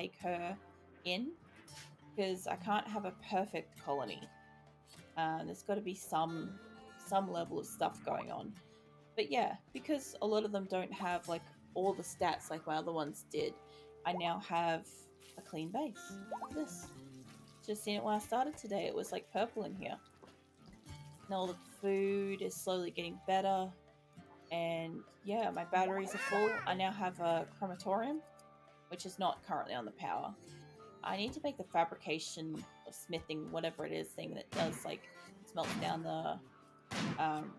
take her in, because I can't have a perfect colony. There's got to be some level of stuff going on. But yeah, because a lot of them don't have like all the stats like my other ones did, I now have a clean base. Look at this. Just seen it when I started today. It was like purple in here. And all the food is slowly getting better. And yeah, my batteries are full. I now have a crematorium, which is not currently on the power. I need to make the fabrication or smithing, whatever it is, thing that does like smelts down the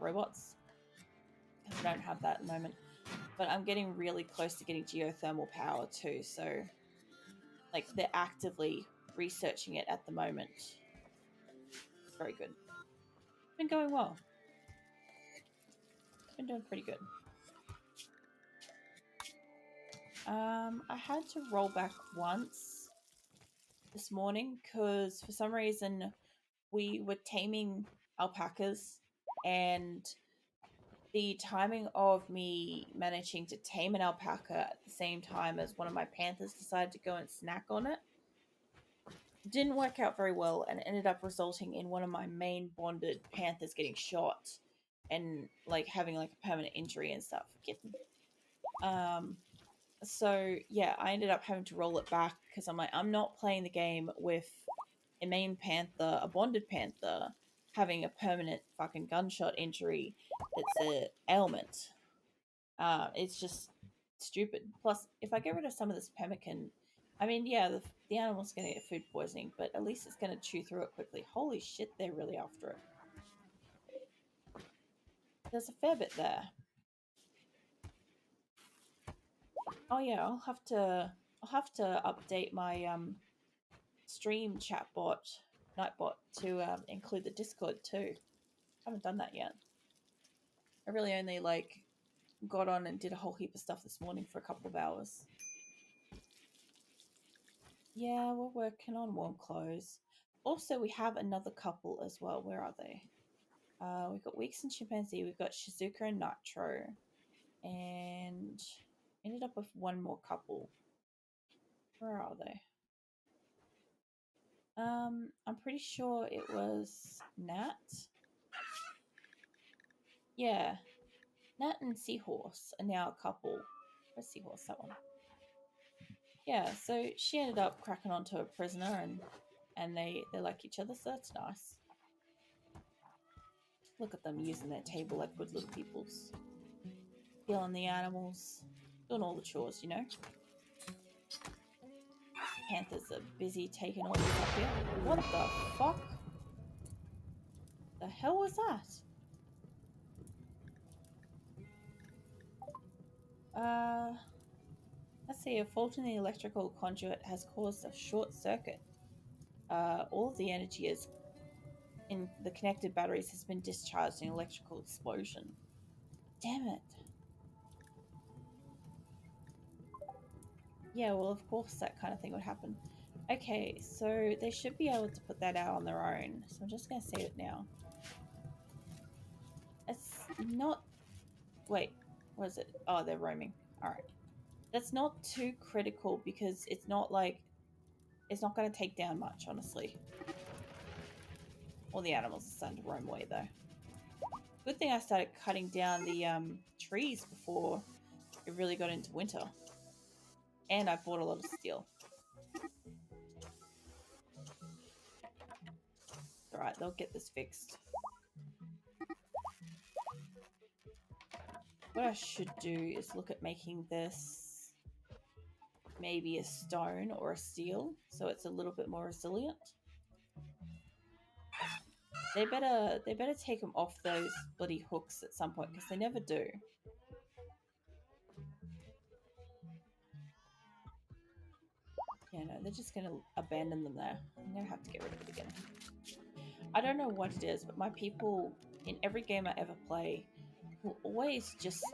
robots. Because I don't have that at the moment. But I'm getting really close to getting geothermal power too. So like they're actively researching it at the moment. Very good. It's been going well. It's been doing pretty good. I had to roll back once this morning because for some reason we were taming alpacas, and the timing of me managing to tame an alpaca at the same time as one of my panthers decided to go and snack on it didn't work out very well, and ended up resulting in one of my main bonded panthers getting shot and like having like a permanent injury and stuff. So yeah, I ended up having to roll it back because I'm like, I'm not playing the game with a main panther, a bonded panther, having a permanent fucking gunshot injury. It's an ailment. It's just stupid. Plus, if I get rid of some of this pemmican, I mean, yeah, the animal's going to get food poisoning, but at least it's going to chew through it quickly. Holy shit, they're really after it. There's a fair bit there. Oh yeah, I'll have to update my stream chatbot, Nightbot, to include the Discord too. I haven't done that yet. I really only like got on and did a whole heap of stuff this morning for a couple of hours. Yeah, we're working on warm clothes. Also, we have another couple as well. Where are they? We've got Weeks and Chimpanzee. We've got Shizuka and Nitro. And ended up with one more couple. Where are they? I'm pretty sure it was Nat. Yeah. Nat and Seahorse are now a couple. Where's Seahorse? That one. Yeah, so she ended up cracking onto a prisoner, and they like each other, so that's nice. Look at them using their table like good little peoples. Killing the animals. Doing all the chores, you know? Panthers are busy taking all this up here. What the fuck? The hell was that? Let's see. A fault in the electrical conduit has caused a short circuit. All of the energy is in the connected batteries has been discharged in an electrical explosion. Damn it. Yeah, well, of course that kind of thing would happen. Okay, so they should be able to put that out on their own. So I'm just going to save it now. It's not... Wait, what is it? Oh, they're roaming. Alright. That's not too critical because it's not like... It's not going to take down much, honestly. All the animals are starting to roam away, though. Good thing I started cutting down the trees before it really got into winter. And I bought a lot of steel. Alright, they'll get this fixed. What I should do is look at making this maybe a stone or a steel, so it's a little bit more resilient. They better take them off those bloody hooks at some point, because they never do. Yeah, no, they're just going to abandon them there. I'm going to have to get rid of it again. I don't know what it is, but my people, in every game I ever play, will always just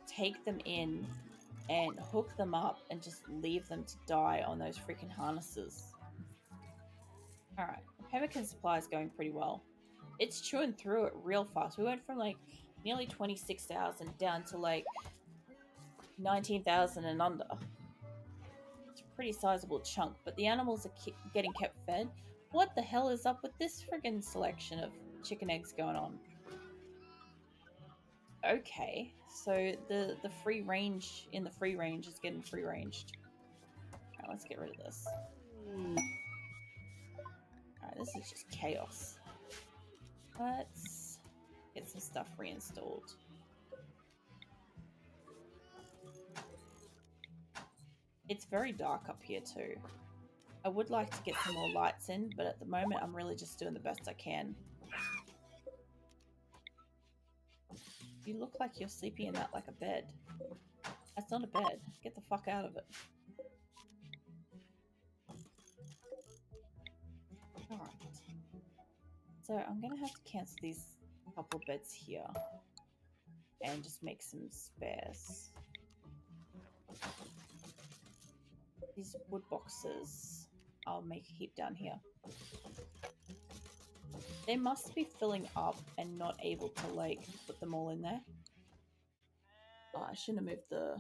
take them in and hook them up and just leave them to die on those freaking harnesses. Alright, the pemmican supply is going pretty well. It's chewing through it real fast. We went from like nearly 26,000 down to like 19,000 and under. It's pretty sizable chunk, but the animals are getting kept fed. What the hell is up with this friggin' selection of chicken eggs going on? Okay, so the free range in the free range is getting free ranged. Alright, let's get rid of this. Alright, this is just chaos. Let's get some stuff reinstalled. It's very dark up here too. I would like to get some more lights in, but at the moment I'm really just doing the best I can. You look like you're sleeping in that like a bed. That's not a bed. Get the fuck out of it. Alright. So I'm going to have to cancel these couple beds here. And just make some spares. These wood boxes, I'll make a heap down here. They must be filling up and not able to, like, put them all in there. Oh, I shouldn't have moved the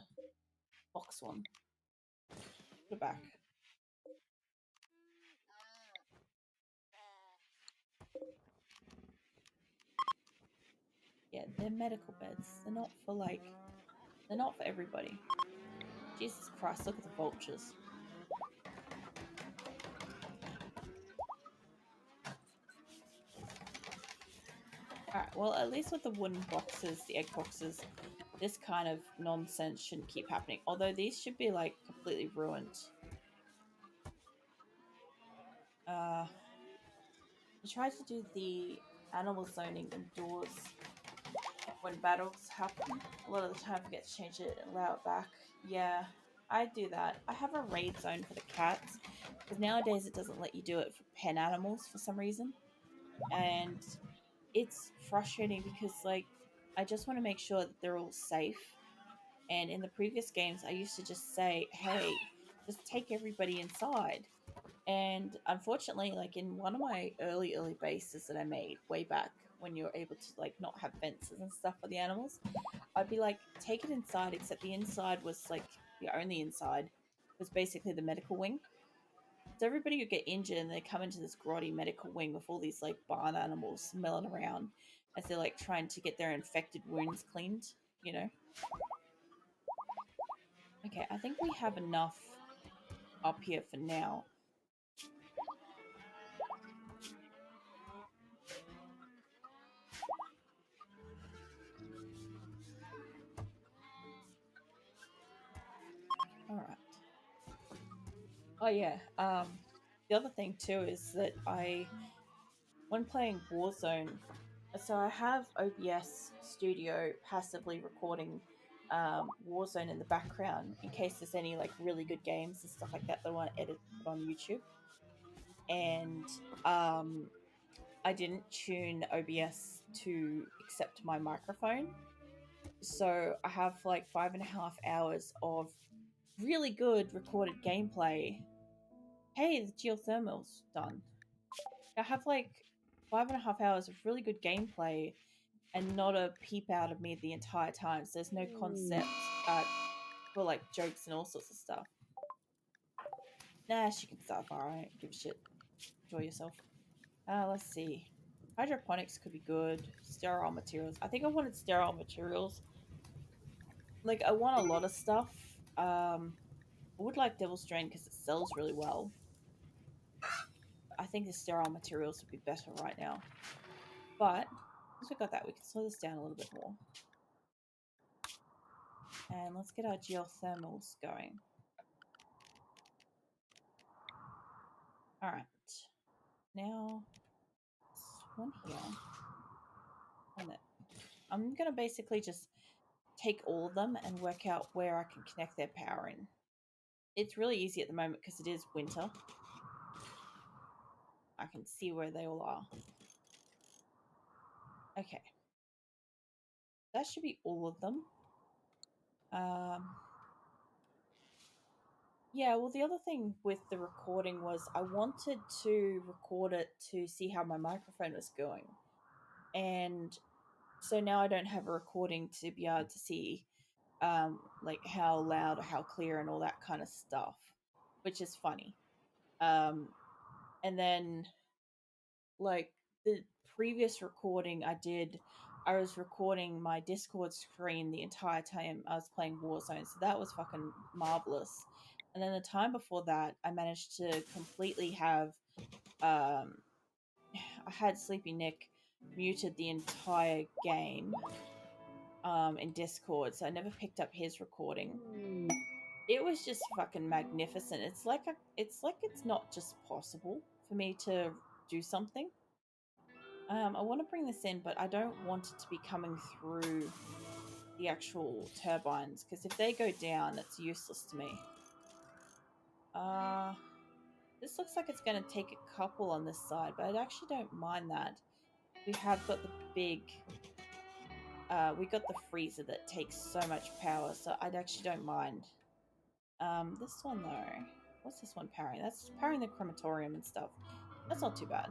box one. Put it back. Yeah, they're medical beds. They're not for, like, they're not for everybody. Jesus Christ, look at the vultures. Alright, well, at least with the wooden boxes, the egg boxes, this kind of nonsense shouldn't keep happening. Although these should be, like, completely ruined. I tried to do the animal zoning indoors when battles happen. A lot of the time I forget to change it and allow it back. Yeah, I do that. I have a raid zone for the cats, because nowadays it doesn't let you do it for pen animals for some reason. And it's frustrating because, like, I just want to make sure that they're all safe. And in the previous games, I used to just say, hey, just take everybody inside. And unfortunately, like in one of my early bases that I made way back when you were able to like not have fences and stuff for the animals, I'd be like, take it inside, except the inside was like the only inside was basically the medical wing. So everybody would get injured and they come into this grotty medical wing with all these like barn animals milling around as they're like trying to get their infected wounds cleaned, you know? Okay, I think we have enough up here for now. All right. Oh yeah. The other thing too is that when playing Warzone, so I have OBS Studio passively recording Warzone in the background in case there's any like really good games and stuff like that that I want to edit on YouTube. And I didn't tune OBS to accept my microphone, so I have like 5.5 hours of really good recorded gameplay. Hey, the geothermal's done. I have like 5.5 hours of really good gameplay and not a peep out of me the entire time. So there's no concept for like jokes and all sorts of stuff. Nah, she can stuff. Alright, give a shit. Enjoy yourself. Let's see. Hydroponics could be good. Sterile materials. I think I wanted sterile materials. Like, I want a lot of stuff. I would like Devil's Drain because it sells really well. I think the sterile materials would be better right now. But, once we got that, we can slow this down a little bit more. And let's get our geothermals going. Alright. Now, this one here. And that. I'm going to basically just take all of them and work out where I can connect their power in. It's really easy at the moment because it is winter. I can see where they all are. Okay. That should be all of them. Yeah, well, the other thing with the recording was I wanted to record it to see how my microphone was going. And so now I don't have a recording to be able to see like how loud or how clear and all that kind of stuff, which is funny. And then, like, the previous recording I did, I was recording my Discord screen the entire time I was playing Warzone, so that was fucking marvelous. And then the time before that, I managed to completely have, I had Sleepy Nick muted the entire game in Discord, so I never picked up his recording. It was just fucking magnificent. It's like it's not just possible for me to do something. I want to bring this in, but I don't want it to be coming through the actual turbines, because if they go down, it's useless to me. This looks like it's going to take a couple on this side, but I actually don't mind that. We have got the big... we got the freezer that takes so much power, so I actually don't mind. This one, though... What's this one powering? That's powering the crematorium and stuff. That's not too bad.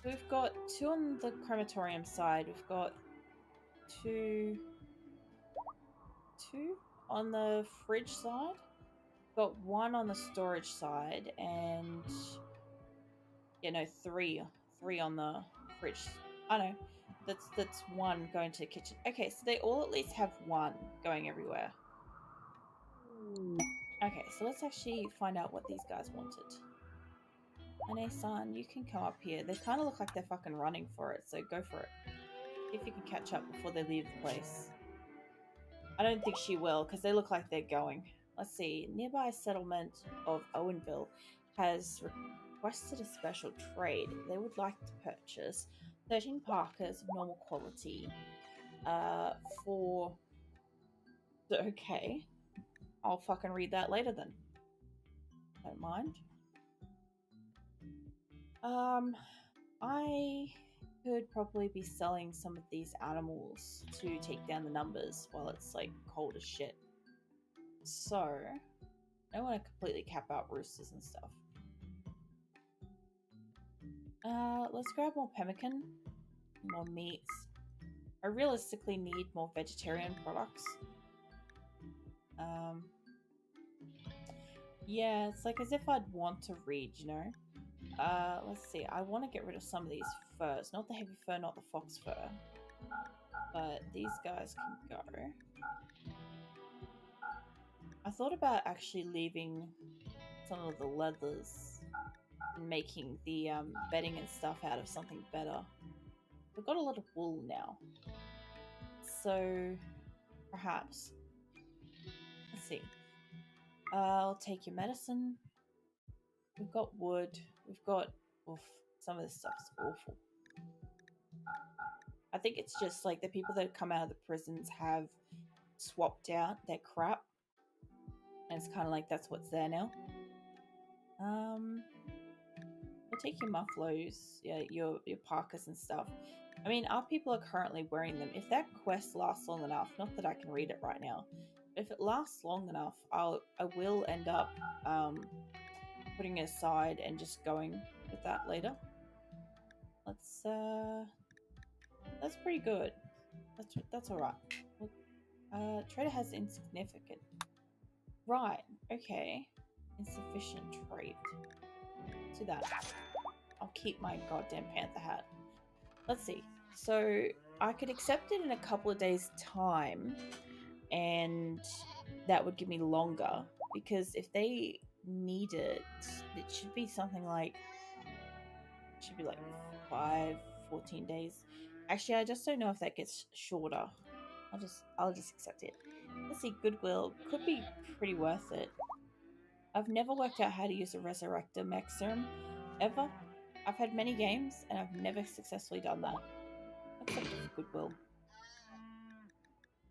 We've got 2 on the crematorium side. We've got two on the fridge side. We've got 1 on the storage side, and three on the fridge. I know. That's 1 going to the kitchen. Okay, so they all at least have 1 going everywhere. Okay, so let's actually find out what these guys wanted. Ane-san, you can come up here. They kind of look like they're fucking running for it, so go for it. See if you can catch up before they leave the place. I don't think she will, because they look like they're going. Let's see. Nearby settlement of Owenville has requested a special trade. They would like to purchase 13 parkas of normal quality for... Okay. I'll fucking read that later then. Don't mind. I could probably be selling some of these animals to take down the numbers while it's like cold as shit. So, I don't want to completely cap out roosters and stuff. Let's grab more pemmican, more meats. I realistically need more vegetarian products. Yeah, it's like as if I'd want to read, you know? Let's see. I want to get rid of some of these furs. Not the heavy fur, not the fox fur. But these guys can go. I thought about actually leaving some of the leathers and making the bedding and stuff out of something better. We've got a lot of wool now. So, perhaps. Let's see. I'll take your medicine. We've got wood. We've got... Oof, some of this stuff's awful. I think it's just like the people that have come out of the prisons have swapped out their crap. And it's kind of like that's what's there now. We'll take your mufflos, yeah, your parkas and stuff. I mean, our people are currently wearing them. If that quest lasts long enough, not that I can read it right now, but if it lasts long enough, I will end up putting it aside and just going with that later. Let's that's pretty good. That's all right. Trader has insignificant. Right. Okay. Insufficient trade. Do that. I'll keep my goddamn panther hat. Let's see. So I could accept it in a couple of days' time, and that would give me longer, because if they need it, it should be something like, it should be like 14 days. Actually, I just don't know if that gets shorter. I'll just accept it. Let's see, Goodwill could be pretty worth it. I've never worked out how to use a Resurrector mech serum, ever. I've had many games, and I've never successfully done that. Except for Goodwill.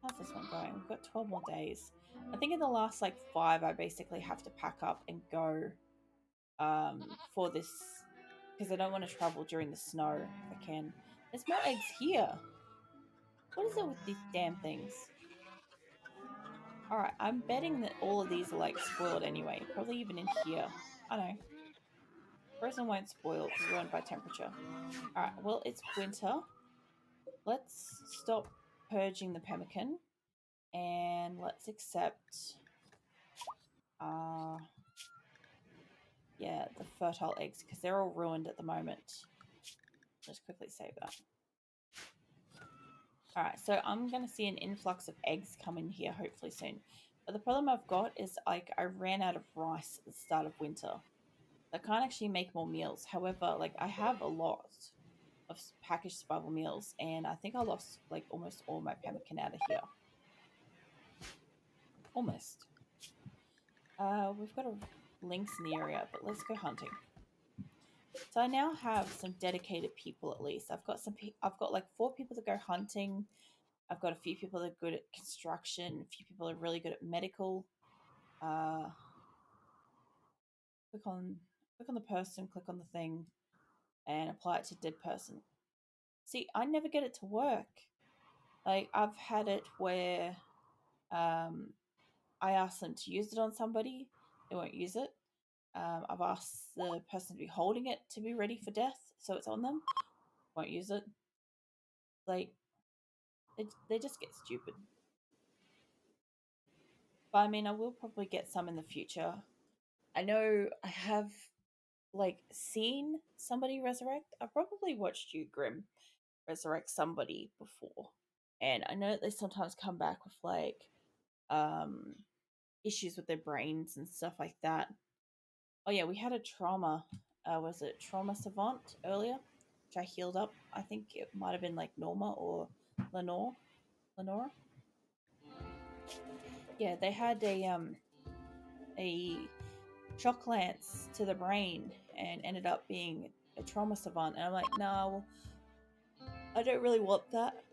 How's this one going? We've got 12 more days. I think in the last, like, 5, I basically have to pack up and go for this, because I don't want to travel during the snow if I can. There's more eggs here. What is it with these damn things? Alright, I'm betting that all of these are, like, spoiled anyway. Probably even in here. I know. Frozen won't spoil. It's ruined by temperature. Alright, well, it's winter. Let's stop purging the pemmican. And let's accept Yeah, the fertile eggs, because they're all ruined at the moment. Just quickly save that. Alright, so I'm going to see an influx of eggs come in here hopefully soon. But the problem I've got is, like, I ran out of rice at the start of winter. I can't actually make more meals. However, like, I have a lot of packaged survival meals, and I think I lost, like, almost all my pemmican out of here. Almost. We've got a lynx in the area, but let's go hunting. So I now have some dedicated people at least. I've got like 4 people that go hunting. I've got a few people that are good at construction. A few people are really good at medical. Click on the person, click on the thing, and apply it to dead person. See, I never get it to work. Like, I've had it where I ask them to use it on somebody, they won't use it. I've asked the person to be holding it to be ready for death, so it's on them, won't use it. Like, they just get stupid. But I mean, I will probably get some in the future. I know I have, like, seen somebody resurrect. I probably watched you, Grim, resurrect somebody before. And I know that they sometimes come back with, like, issues with their brains and stuff like that. Oh yeah, we had a trauma. Was it trauma savant earlier, which I healed up? I think it might have been like Norma or Lenore. Lenora. Yeah, they had a shock lance to the brain and ended up being a trauma savant. And I'm like, no, I don't really want that.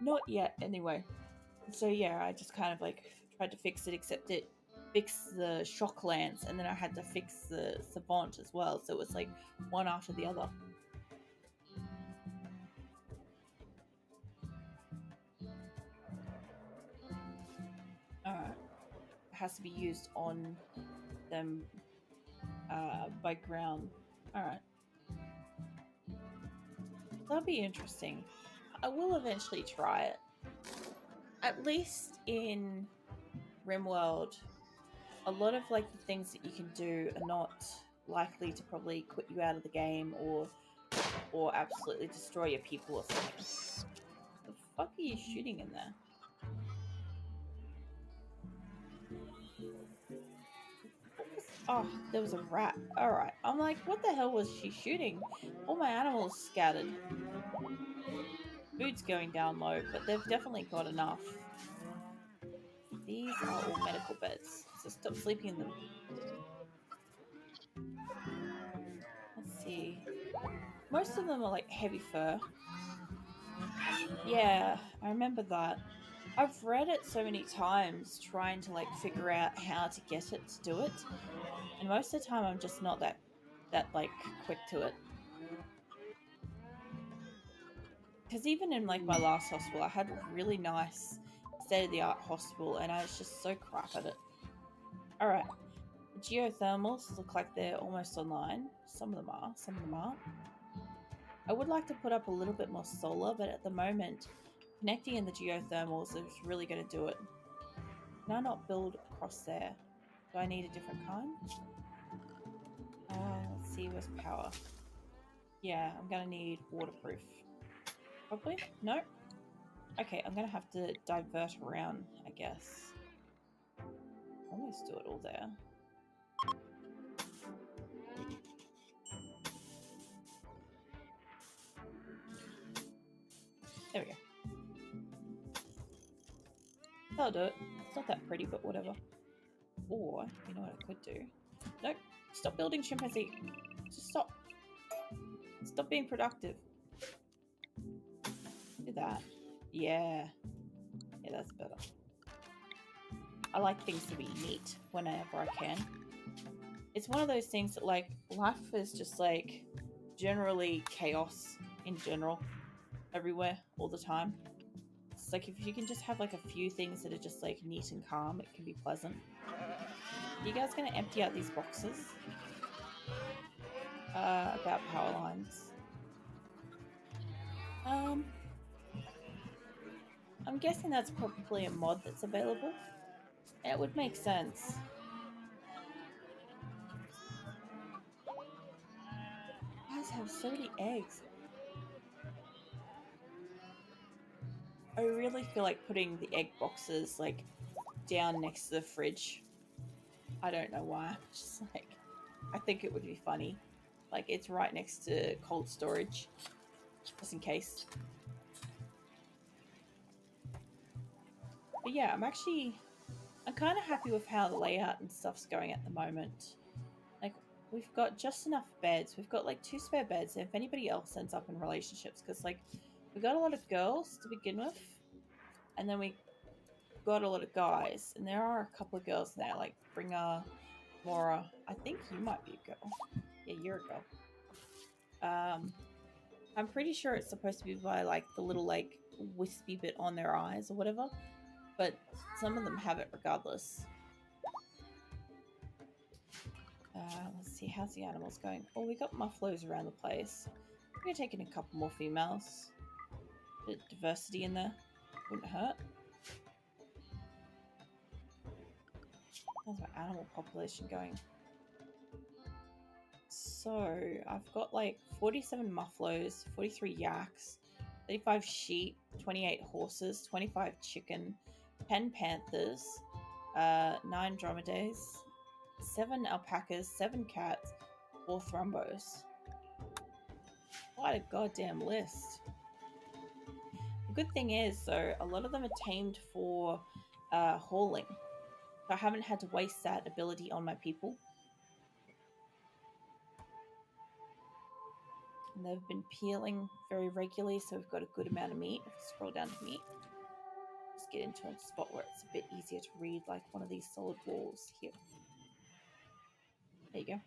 Not yet, anyway. So yeah, I just kind of like tried to fix it, except it fixed the shock lance, and then I had to fix the savant as well. So it was like one after the other. Alright. It has to be used on them by ground. Alright. That'll be interesting. I will eventually try it. At least in RimWorld, a lot of like the things that you can do are not likely to probably quit you out of the game or absolutely destroy your people or something. The fuck are you shooting in there? Oh, there was a rat. Alright. I'm like, what the hell was she shooting? All my animals scattered. Food's going down low, but they've definitely got enough. These are all medical beds, so stop sleeping in them. Let's see. Most of them are like heavy fur. Yeah, I remember that. I've read it so many times trying to like figure out how to get it to do it. And most of the time I'm just not that like quick to it. Because even in like my last hospital, I had a really nice state-of-the-art hospital and I was just so crap at it. Alright. The geothermals look like they're almost online. Some of them are, some of them aren't. I would like to put up a little bit more solar, but at the moment, connecting in the geothermals is really going to do it. Can I not build across there? Do I need a different kind? Let's see, where's power? Yeah, I'm going to need waterproof. Probably? No? Okay, I'm going to have to divert around, I guess. Almost do it all there. There we go. That'll do it. It's not that pretty, but whatever. Or, you know what I could do? Nope. Stop building, chimpanzee. Just stop. Stop being productive. Do that. Yeah. Yeah, that's better. I like things to be neat whenever I can. It's one of those things that, like, life is just, like, generally chaos in general. Everywhere, all the time. It's like, if you can just have, like, a few things that are just, like, neat and calm, it can be pleasant. Are you guys going to empty out these boxes? About power lines. I'm guessing that's probably a mod that's available. It would make sense. just have so many eggs. I really feel like putting the egg boxes like down next to the fridge. I don't know why. Just like, I think it would be funny. Like it's right next to cold storage, just in case. But yeah, I'm kind of happy with how the layout and stuff's going at the moment. Like we've got just enough beds. We've got like 2 spare beds. If anybody else ends up in relationships, because like we got a lot of girls to begin with, and then we got a lot of guys, and there are a couple of girls there, like Bringer, Laura. I think you might be a girl. Yeah, you're a girl. I'm pretty sure it's supposed to be by like the little like wispy bit on their eyes or whatever, but some of them have it regardless. Let's see, how's the animals going? Oh, we got mufflos around the place. I'm gonna take in a couple more females. Bit of diversity in there wouldn't hurt. How's my animal population going? So I've got like 47 mufflos, 43 yaks, 35 sheep, 28 horses, 25 chicken, 10 panthers, 9 dromedaries, 7 alpacas, 7 cats, 4 thrumbos. What a goddamn list. The good thing is, though, a lot of them are tamed for hauling. So I haven't had to waste that ability on my people. And they've been peeling very regularly, so we've got a good amount of meat. If you scroll down to meat, just get into a spot where it's a bit easier to read, like one of these solid walls here. There you go.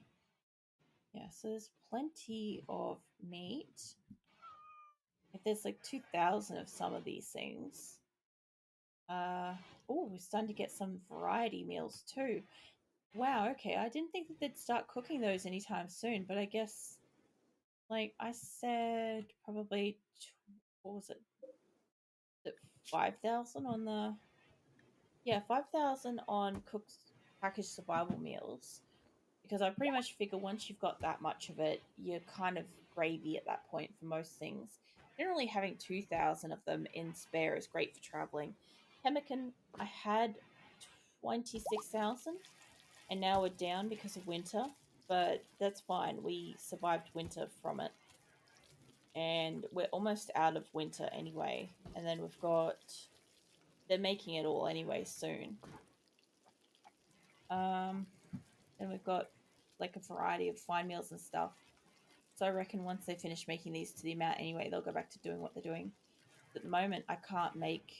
Yeah, so there's plenty of meat. If there's like 2,000 of some of these things. Oh, we're starting to get some variety meals too. Wow, okay. I didn't think that they'd start cooking those anytime soon, but I guess, like I said, probably, what was it 5,000 on the... Yeah, 5,000 on cooked packaged survival meals. Because I pretty much figure once you've got that much of it, you're kind of gravy at that point for most things. Generally, having 2,000 of them in spare is great for traveling. Pemmican, I had 26,000, and now we're down because of winter, but that's fine. We survived winter from it, and we're almost out of winter anyway. And then we've got... They're making it all anyway soon. And we've got like a variety of fine meals and stuff. So I reckon once they finish making these to the amount anyway, they'll go back to doing what they're doing. But at the moment, I can't make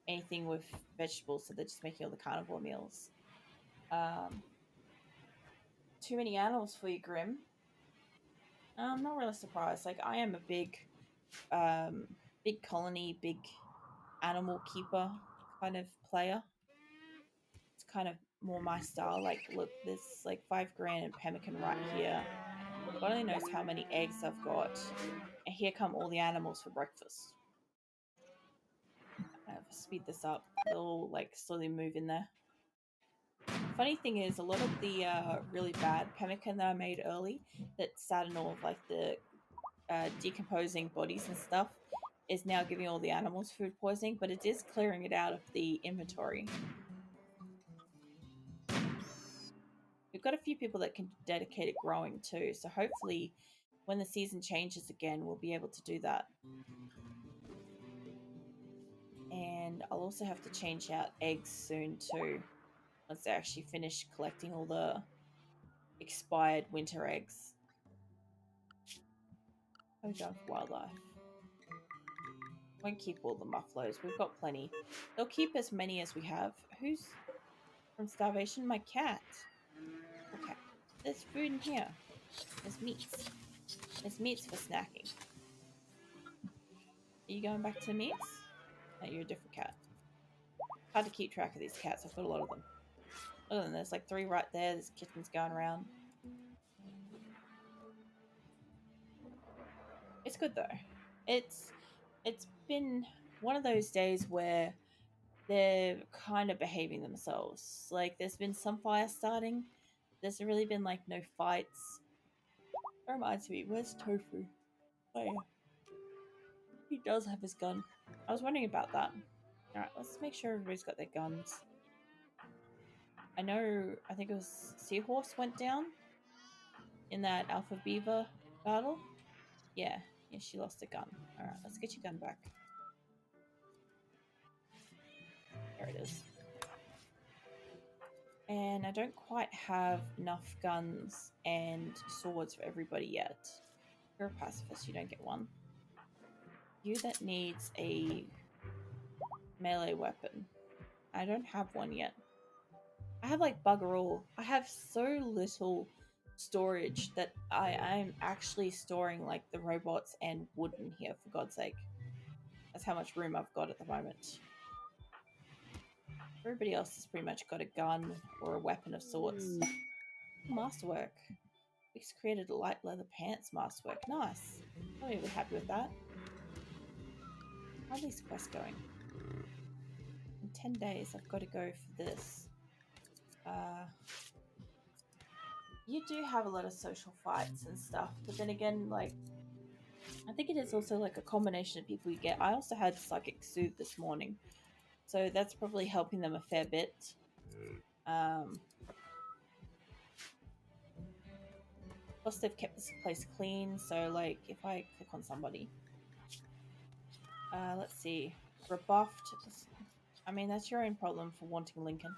anything with vegetables, so they're just making all the carnivore meals. Too many animals for you, Grim. I'm not really surprised. Like, I am a big colony, big animal keeper kind of player. It's kind of more my style. Like, look, there's like 5 grand in pemmican right here. God only knows how many eggs I've got. And here come all the animals for breakfast. I have to speed this up. They'll like slowly move in there. Funny thing is, a lot of the really bad pemmican that I made early that sat in all of like the decomposing bodies and stuff is now giving all the animals food poisoning, but it is clearing it out of the inventory. We've got a few people that can dedicate it growing too, so hopefully when the season changes again, we'll be able to do that. And I'll also have to change out eggs soon too, once they actually finish collecting all the expired winter eggs. How are we going for wildlife? Won't keep all the mufflos. We've got plenty. They'll keep as many as we have. Who's from starvation? My cat. Okay. There's food in here. There's meats. There's meats for snacking. Are you going back to the meats? No, you're a different cat. Hard to keep track of these cats. I've got a lot of them. Look at them. There's like 3 right there. There's kittens going around. It's good though. It's been one of those days where they're kind of behaving themselves. Like there's been some fire starting. There's really been like no fights. That reminds me, where's Tofu? Oh yeah, he does have his gun. I was wondering about that. Alright, let's make sure everybody's got their guns. I know, I think it was Seahorse went down in that Alpha Beaver battle. Yeah, yeah, she lost a gun. Alright, let's get your gun back. There it is. And I don't quite have enough guns and swords for everybody yet. You're a pacifist, you don't get one. You that needs a melee weapon. I don't have one yet. I have like bugger all. I have so little storage that I'm actually storing like the robots and wood in here, for God's sake. That's how much room I've got at the moment. Everybody else has pretty much got a gun or a weapon of sorts. Masterwork. We just created a light leather pants masterwork. Nice. I'm really happy with that. How's this quest going? In 10 days, I've got to go for this. You do have a lot of social fights and stuff, but then again, like, I think it is also like a combination of people you get. I also had Psychic Soothe this morning, so that's probably helping them a fair bit. Plus, they've kept this place clean, so like, if I click on somebody, let's see, rebuffed. I mean, that's your own problem for wanting Lincoln.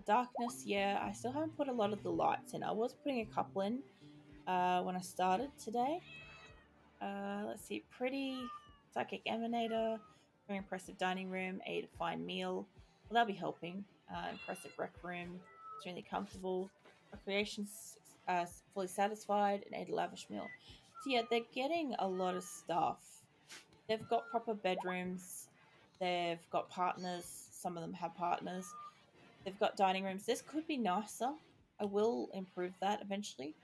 Darkness, yeah, I still haven't put a lot of the lights in. I was putting a couple in when I started today. Let's see, pretty psychic emanator, very impressive dining room, a fine meal. Well, that'll be helping. Impressive rec room, extremely comfortable. Recreation's fully satisfied, and ate a lavish meal. So yeah, they're getting a lot of stuff. They've got proper bedrooms. They've got partners. Some of them have partners. They've got dining rooms. This could be nicer. I will improve that eventually.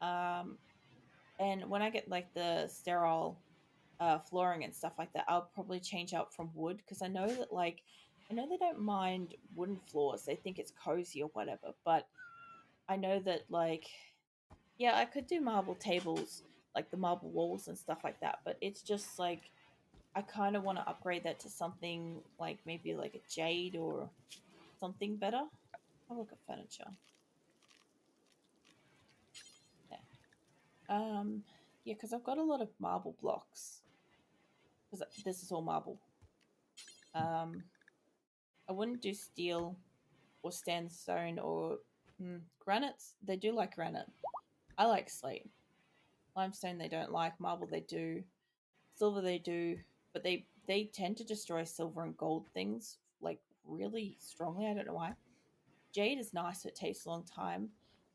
And when I get like the sterile flooring and stuff like that, I'll probably change out from wood because I know that I know they don't mind wooden floors. They think it's cozy or whatever. But I know that yeah, I could do marble tables, like the marble walls and stuff like that. But it's just like I kind of want to upgrade that to something like maybe like a jade or something better. Have a look at furniture. Yeah. Yeah, because I've got a lot of marble blocks. Because this is all marble. I wouldn't do steel or sandstone or granites. They do like granite. I like slate. Limestone they don't like. Marble they do. Silver they do. But they tend to destroy silver and gold things like really strongly. I don't know why. Jade is nice. It takes a long time.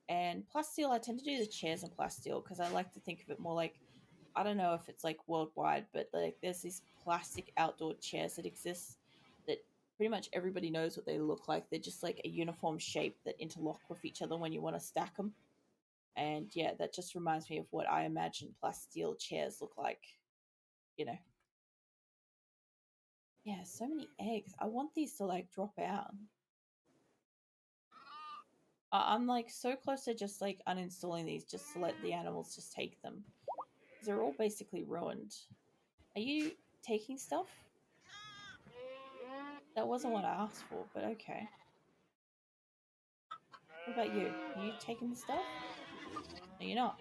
And plasteel, I tend to do the chairs in plasteel because I like to think of it more like, I don't know if it's like worldwide, but like there's these plastic outdoor chairs that exist that pretty much everybody knows what they look like. They're just like a uniform shape that interlock with each other when you want to stack them. And yeah, that just reminds me of what I imagine plasteel chairs look like, you know. Yeah, so many eggs. I want these to like drop out. I'm like so close to just like uninstalling these just to let the animals just take them. They're all basically ruined. Are you taking stuff? That wasn't what I asked for, but okay. What about you? Are you taking the stuff? No, you're not.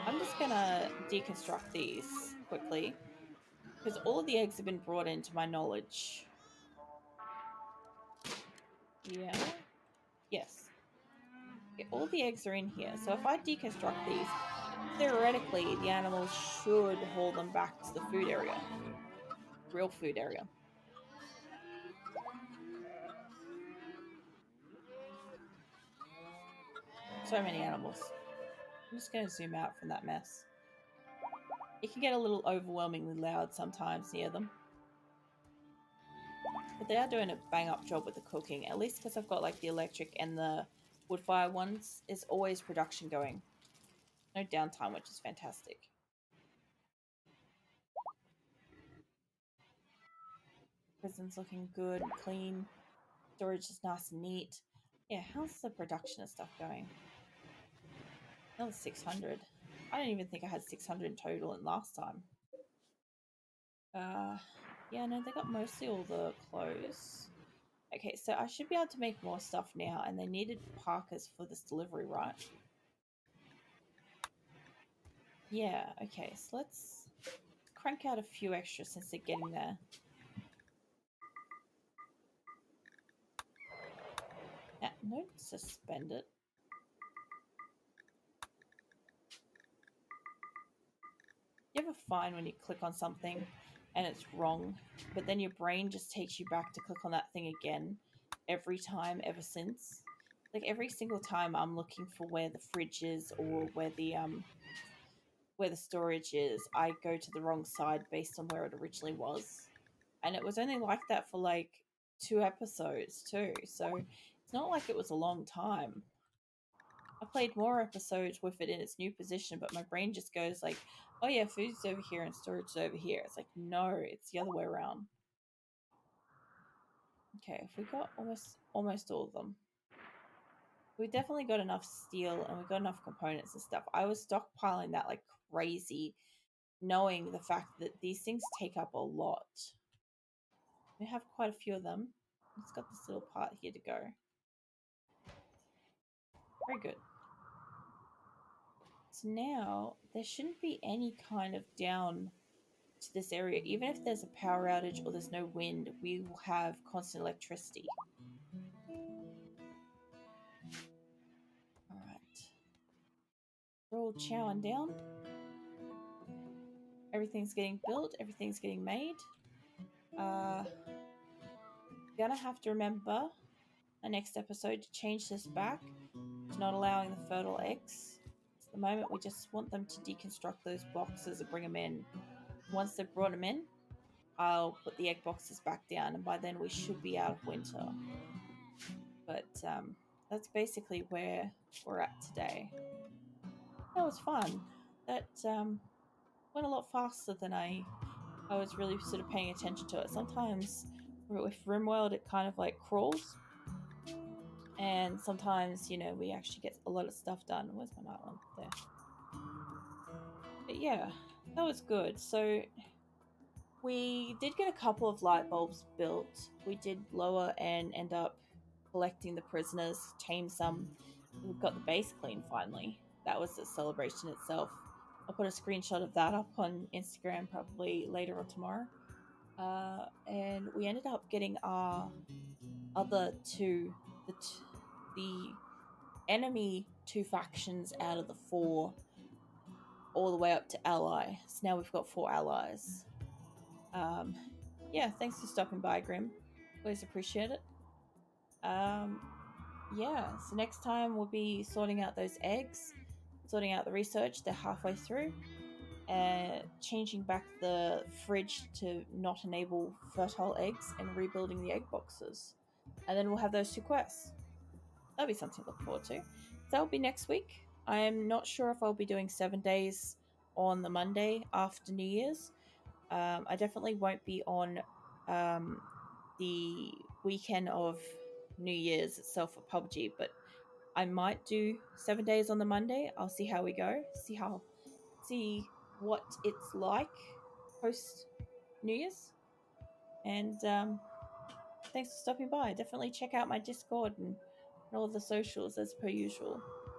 I'm just gonna deconstruct these quickly because all of the eggs have been brought into my knowledge. Yeah. Yes. Okay, all the eggs are in here. So if I deconstruct these, theoretically, the animals should haul them back to the food area. Real food area. So many animals. I'm just going to zoom out from that mess. It can get a little overwhelmingly loud sometimes near them. But they are doing a bang up job with the cooking, at least because I've got like the electric and the wood fire ones. Is always production going. No downtime, which is fantastic. Prison's looking good and clean. Storage is nice and neat. Yeah, how's the production of stuff going? That was 600. I don't even think I had 600 in total in last time. Yeah, no, they got mostly all the clothes. Okay, so I should be able to make more stuff now, and they needed parkas for this delivery, right? Yeah, okay, so let's crank out a few extras since they're getting there. No, suspend it. You ever find when you click on something and it's wrong, but then your brain just takes you back to click on that thing again every time ever since? Like every single time I'm looking for where the fridge is or where the storage is, I go to the wrong side based on where it originally was. And it was only like that for like 2 episodes too. So it's not like it was a long time. I played more episodes with it in its new position, but my brain just goes like, "Oh yeah, food's over here and storage is over here." It's like, no, it's the other way around. Okay, if we got almost all of them, we definitely got enough steel and we got enough components and stuff. I was stockpiling that like crazy, knowing the fact that these things take up a lot. We have quite a few of them. It's got this little part here to go. Very good. So now there shouldn't be any kind of down to this area. Even if there's a power outage or there's no wind, we will have constant electricity. All right. We're all chowing down. Everything's getting built. Everything's getting made. Gonna have to remember the next episode to change this back to not allowing the fertile eggs. At the moment, we just want them to deconstruct those boxes and bring them in. Once they've brought them in, I'll put the egg boxes back down, and by then we should be out of winter. But that's basically where we're at today. That was fun. That went a lot faster than I was really sort of paying attention to it. Sometimes with RimWorld, it kind of like crawls. And sometimes, we actually get a lot of stuff done. Where's my night lamp? There. But yeah, that was good. So we did get a couple of light bulbs built. We did lower and end up collecting the prisoners, tame some. We've got the base clean finally. That was a celebration itself. I'll put a screenshot of that up on Instagram probably later or tomorrow. And we ended up getting our other two, the enemy two factions out of the four, all the way up to ally. So now we've got 4 allies. Yeah, thanks for stopping by, Grim. Always appreciate it. Yeah, so next time we'll be sorting out those eggs, sorting out the research. They're halfway through. Changing back the fridge to not enable fertile eggs and rebuilding the egg boxes. And then we'll have those 2 quests. That'll be something to look forward to. That'll be next week. I'm not sure if I'll be doing 7 days on the Monday after New Year's. I definitely won't be on the weekend of New Year's itself for PUBG, but I might do 7 days on the Monday. I'll see how we go. See what it's like post New Year's. And thanks for stopping by. Definitely check out my Discord and all of the socials as per usual.